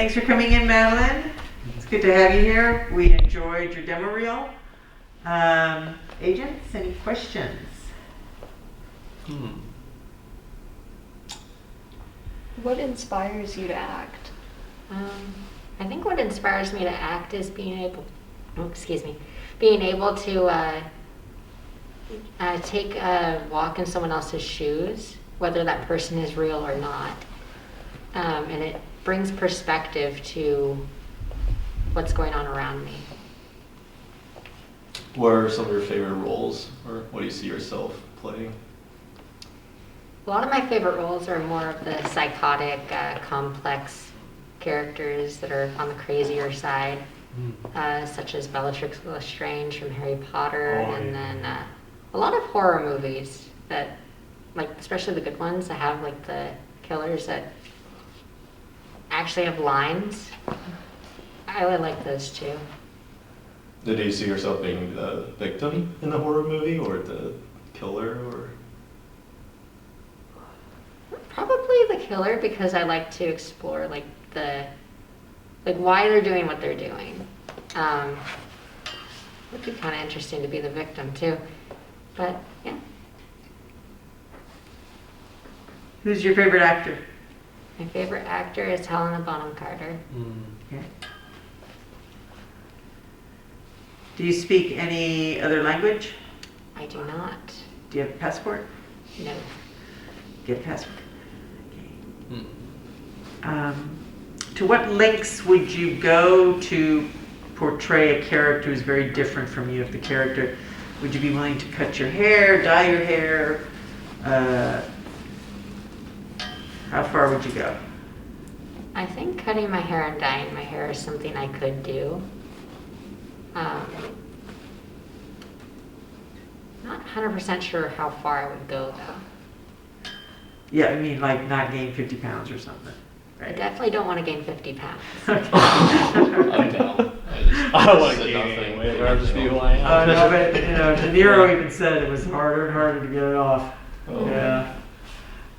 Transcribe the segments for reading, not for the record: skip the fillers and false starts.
Thanks for coming in, Madeline. It's good to have you here. We enjoyed your demo reel. Agents, any questions? What inspires you to act? I think what inspires me to act is being able to take a walk in someone else's shoes, whether that person is real or not. And it brings perspective to what's going on around me. What are some of your favorite roles, or what do you see yourself playing? A lot of my favorite roles are more of the psychotic, complex characters that are on the crazier side, such as Bellatrix Lestrange from Harry Potter, and then a lot of horror movies that, like, especially the good ones that have like the killers that actually have lines. I really like those too. Did you see yourself being the victim in the horror movie, or the killer, or? Probably the killer, because I like to explore like why they're doing what they're doing. Would be kind of interesting to be the victim too, but yeah. Who's your favorite actor? My favorite actor is Helena Bonham Carter. Okay. Do you speak any other language? I do not. Do you have a passport? No. Get a passport. Okay. To what lengths would you go to portray a character who's very different from you? If the character, would you be willing to cut your hair, dye your hair? How far would you go? I think cutting my hair and dyeing my hair is something I could do. Not 100% sure how far I would go though. Yeah, I mean, like not gain 50 pounds or something, I right? definitely don't want to gain 50 pounds. I'm down. I don't want to gain any weight. I'll just be who I am. No, but De Niro even said it was harder and harder to get it off. Oh. Yeah.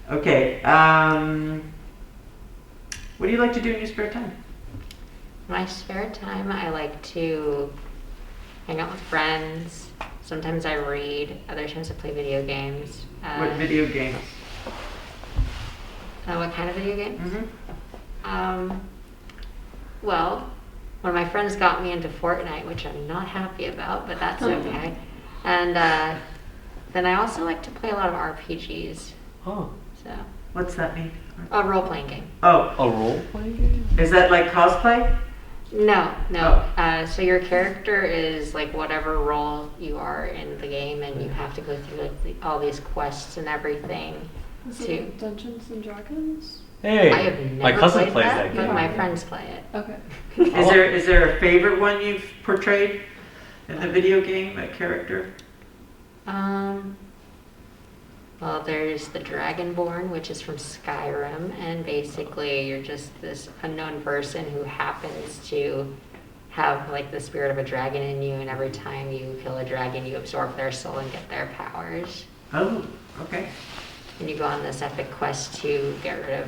Okay. What do you like to do in your spare time? My spare time, I like to hang out with friends. Sometimes I read. Other times I play video games. What video games? What kind of video games? Mm-hmm. Well, one of my friends got me into Fortnite, which I'm not happy about, but that's okay. And then I also like to play a lot of RPGs. Oh, So, What's that mean? a role-playing game. Oh, a role-playing game? is that like cosplay? No. So your character is like whatever role you are in the game, and you have to go through like all these quests and everything. Is it Dungeons and Dragons? Hey, I have never my cousin played plays that, that but game. my friends play it. Okay. Is there a favorite one you've portrayed in the video game, a character? Well, there's the Dragonborn, which is from Skyrim, and basically you're just this unknown person who happens to have like the spirit of a dragon in you, and every time you kill a dragon, you absorb their soul and get their powers. Oh, okay. And you go on this epic quest to get rid of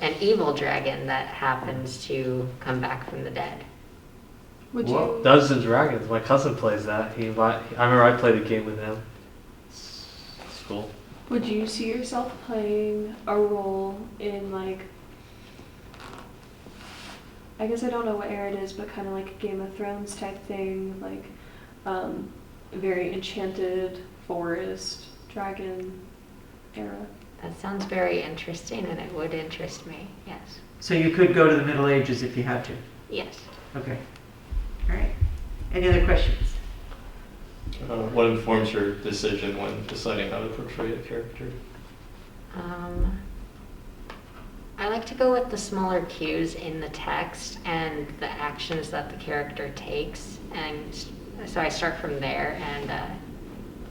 an evil dragon that happens to come back from the dead. Would Whoa. you? Dungeons and Dragons. My cousin plays that. I remember I played a game with him. It's cool. Would you see yourself playing a role in like? I guess I don't know what era it is, but kind of like a Game of Thrones type thing, like very enchanted forest dragon era. That sounds very interesting, and it would interest me, yes. So you could go to the Middle Ages if you had to. Yes. Okay. All right. Any other questions? What informs your decision when deciding how to portray a character? I like to go with the smaller cues in the text and the actions that the character takes, and so I start from there and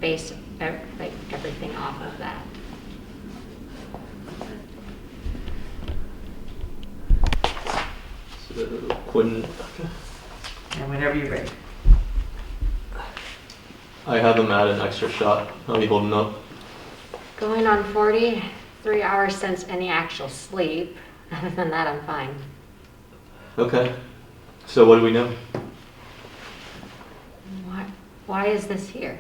base everything off of that. So, Quinn, And whenever you're ready. I have him add an extra shot. How are you holding up? Going on 43 hours since any actual sleep. Other than that, I'm fine. Okay. So what do we know? Why is this here?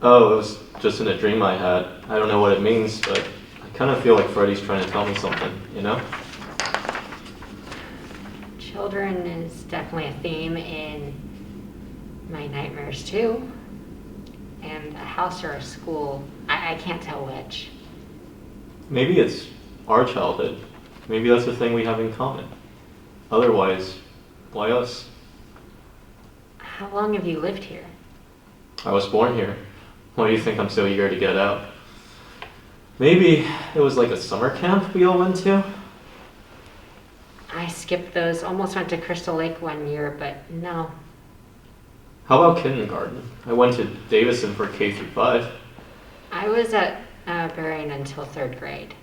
Oh, it was just in a dream I had. I don't know what it means, but I kind of feel like Freddy's trying to tell me something, you know? Children is definitely a theme in my nightmares too. And a house or a school, I can't tell which. Maybe it's our childhood. Maybe that's the thing we have in common. Otherwise, why us? How long have you lived here? I was born here. Why do you think I'm so eager to get out? Maybe it was like a summer camp we all went to? I skipped those, almost went to Crystal Lake one year, but no. How about kindergarten? I went to Davison for K through 5. I was at Berrien until 3rd grade.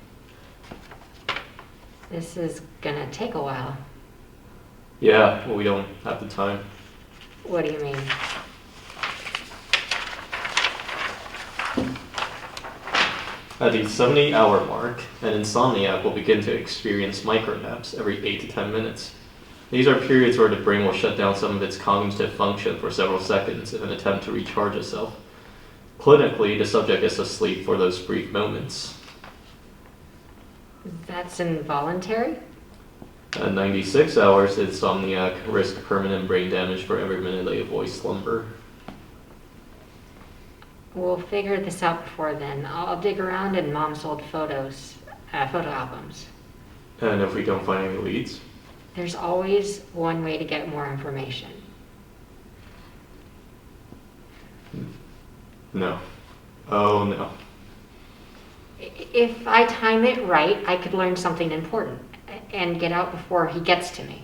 This is gonna take a while. Yeah, well, we don't have the time. What do you mean? At the 70-hour mark, an insomniac will begin to experience micronaps every 8 to 10 minutes. These are periods where the brain will shut down some of its cognitive function for several seconds in an attempt to recharge itself. Clinically, the subject is asleep for those brief moments. That's involuntary? At 96 hours, the insomniac risks permanent brain damage for every minute they avoid slumber. We'll figure this out before then. I'll dig around in Mom's old photos, photo albums. And if we don't find any leads? There's always one way to get more information. No. Oh, no. If I time it right, I could learn something important and get out before he gets to me.